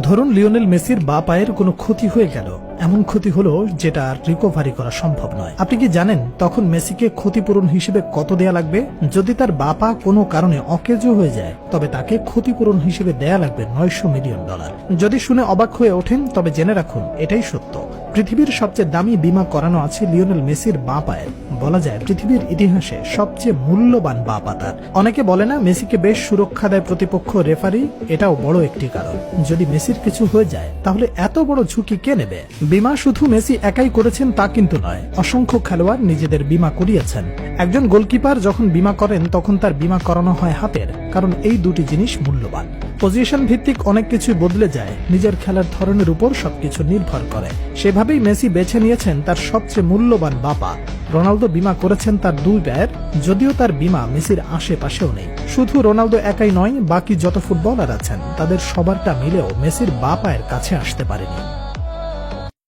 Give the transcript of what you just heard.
ধরুন লিওনেল মেসির বা পায়ের কোনো ক্ষতি হয়ে গেল, এমন ক্ষতি হলো যেটা আর রিকভারি করা সম্ভব নয়। আপনি কি জানেন তখন মেসিকে ক্ষতিপূরণ হিসেবে কত দেয়া লাগবে? যদি তার বা পা কোনো কারণে অকেজো হয়ে যায় তবে তাকে ক্ষতিপূরণ হিসেবে দেয়া লাগবে $900 মিলিয়ন। যদি শুনে অবাক হয়ে ওঠেন তবে জেনে রাখুন এটাই সত্য। পৃথিবীর সবচেয়ে দামি বীমা করানো আছে লিওনেল মেসির বা পায়ের। বলা যায় পৃথিবীর ইতিহাসে সবচেয়ে মূল্যবান বা পা তার। অনেকে বলে না মেসিকে বেশ সুরক্ষা দেয় প্রতিপক্ষ রেফারি, এটাও বড় একটি কারণ। যদি মেসির কিছু হয়ে যায় তাহলে এত বড় ঝুঁকি কে নেবে? বীমা শুধু মেসি একাই করেছেন তা কিন্তু নয়, অসংখ্য খেলোয়াড় নিজেদের বীমা করিয়েছেন। একজন গোলকিপার যখন বীমা করেন তখন তার বীমা করানো হয় হাতের, কারণ এই দুটি জিনিস মূল্যবান। পজিশন ভিত্তিক অনেক কিছু বদলে যায়, নিজের খেলার ধরনের উপর সবকিছু নির্ভর করে। সেভাবেই মেসি বেছে নিয়েছেন তার সবচেয়ে মূল্যবান বা পা। রোনালদো বীমা করেছেন তার দুই পায়ের, যদিও তার বীমা মেসির আশেপাশেও নেই। শুধু রোনালদো একাই নয়, বাকি যত ফুটবলার আছেন তাদের সবারটা মিলেও মেসির বা পায়ের কাছে আসতে পারেনি।